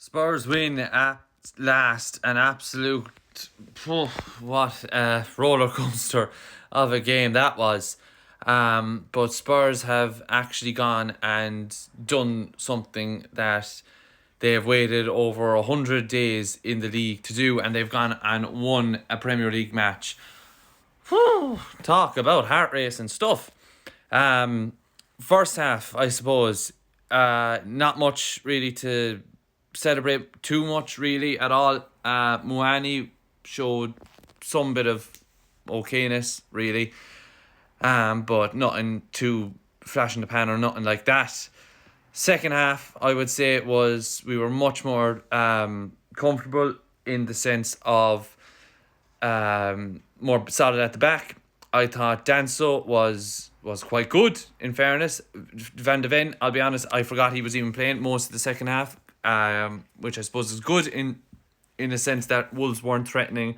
Spurs win at last. An absolute, what a roller coaster of a game that was. But Spurs have actually gone and done something that they have waited over 100 days in the league to do, and they've gone and won a Premier League match. Talk about heart racing stuff. First half, I suppose, not much really to celebrate too much really at all. Muani showed some bit of okayness really, but nothing too flash in the pan or nothing like that. Second half, I would say we were much more comfortable in the sense of more solid at the back. I thought Danso was quite good, in fairness. Van de Ven, I'll be honest, I forgot he was even playing most of the second half, which I suppose is good in a sense that Wolves weren't threatening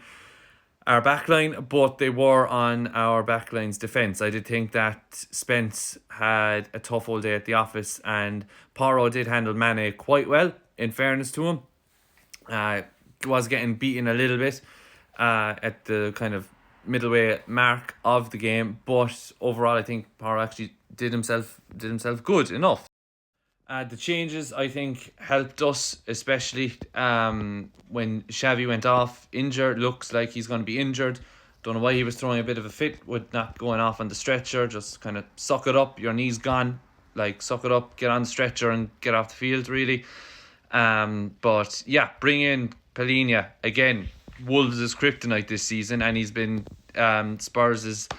our backline, but they were on our backline's defence. I did think that Spence had a tough old day at the office, and Porro did handle Mane quite well, in fairness to him. Was getting beaten a little bit at the kind of middleway mark of the game, but overall I think Porro actually did himself good enough. The changes, I think, helped us, especially when Xavi went off injured. Looks like he's going to be injured. Don't know why he was throwing a bit of a fit with not going off on the stretcher. Just kind of suck it up. Your knee's gone. Like, suck it up, get on the stretcher and get off the field, really. But yeah, bring in Palhinha. Again, Wolves' kryptonite this season, and he's been Spurs'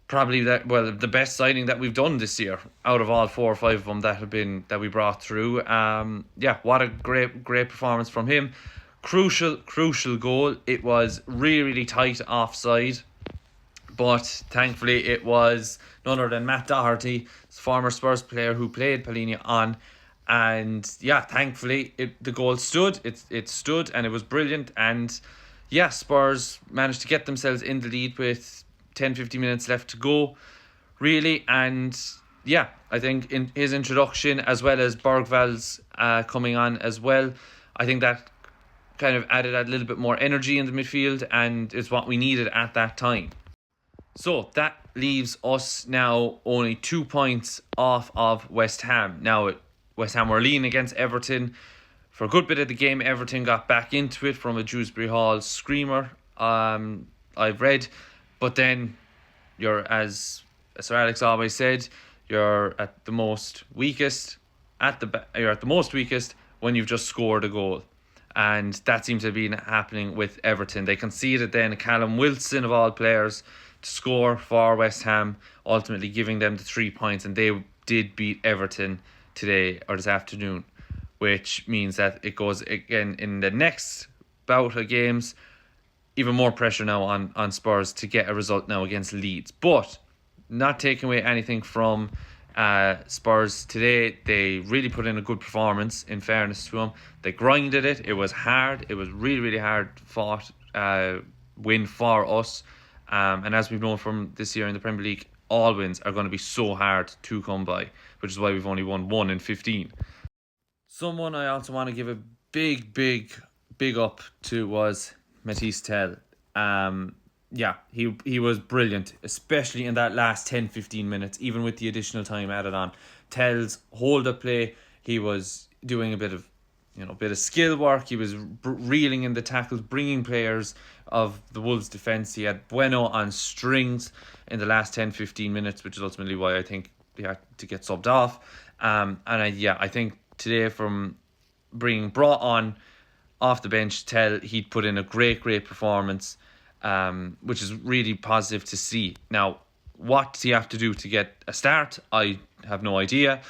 probably the best signing that we've done this year out of all 4 or 5 of them that we brought through. What a great performance from him. Crucial goal. It was really tight offside, but thankfully it was none other than Matt Doherty, former Spurs player who played Palhinha on. And yeah, thankfully the goal stood. It stood and it was brilliant. And yeah, Spurs managed to get themselves in the lead with 10-15 minutes left to go, really. And yeah, I think in his introduction, as well as Bergvall's coming on as well, I think that kind of added a little bit more energy in the midfield, and it's what we needed at that time. So that leaves us now only 2 points off of West Ham. Now, West Ham were leading against Everton. For a good bit of the game, Everton got back into it from a Dewsbury Hall screamer, I've read. But then as Sir Alex always said, you're at the most weakest when you've just scored a goal. And that seems to have been happening with Everton. They conceded then Callum Wilson, of all players, to score for West Ham, ultimately giving them the 3 points. And they did beat Everton today or this afternoon, which means that it goes again in the next bout of games. Even more pressure now on Spurs to get a result now against Leeds. But not taking away anything from Spurs today. They really put in a good performance, in fairness to them. They grinded it. It was hard. It was really hard fought win for us. And as we've known from this year in the Premier League, all wins are going to be so hard to come by, which is why we've only won 1 in 15. Someone I also want to give a big up to was Matisse Tell. He was brilliant, especially in that last 10-15 minutes, even with the additional time added on. Tell's hold-up play, he was doing a bit of skill work. He was reeling in the tackles, bringing players of the Wolves defence. He had Bueno on strings in the last 10-15 minutes, which is ultimately why I think he had to get subbed off. I think today, from brought on off the bench, Tell, he'd put in a great performance, which is really positive to see. Now, what does he have to do to get a start? I have no idea.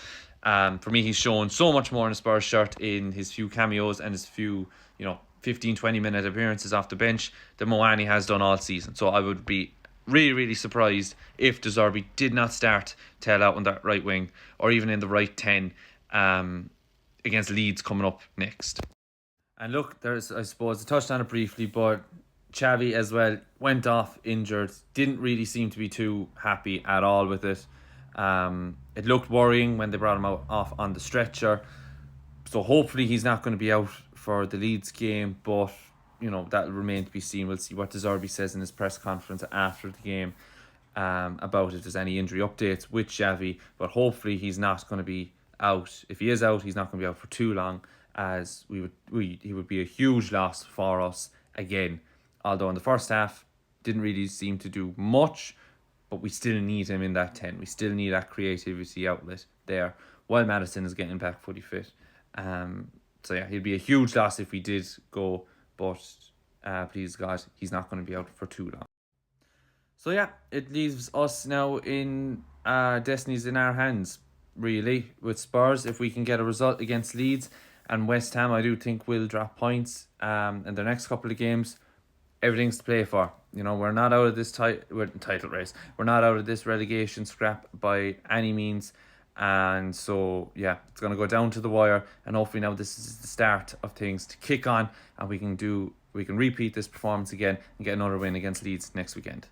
For me, he's shown so much more in a Spurs shirt in his few cameos and his few 15-20 minute appearances off the bench that Muani has done all season. So I would be really surprised if De Zerbi did not start Tell out on that right wing, or even in the right 10 against Leeds coming up next. And look, there's, I suppose, I touched on it briefly, but Xavi as well went off injured. Didn't really seem to be too happy at all with it. It looked worrying when they brought him off on the stretcher. So hopefully he's not going to be out for the Leeds game, but that'll remain to be seen. We'll see what De Zerbi says in his press conference after the game about if there's any injury updates with Xavi, but hopefully he's not going to be out. If he is out, he's not going to be out for too long, as he would be a huge loss for us again. Although in the first half, didn't really seem to do much, but we still need him in that 10. We still need that creativity outlet there while Madison is getting back fully fit. So yeah, he'd be a huge loss if we did go, but please God, he's not going to be out for too long. So yeah, it leaves us now in destiny's in our hands, really, with Spurs. If we can get a result against Leeds and West Ham, I do think we'll drop points in the next couple of games. Everything's to play for. We're not out of this title race. We're not out of this relegation scrap by any means. And so, yeah, it's going to go down to the wire. And hopefully now this is the start of things to kick on. And we can repeat this performance again and get another win against Leeds next weekend.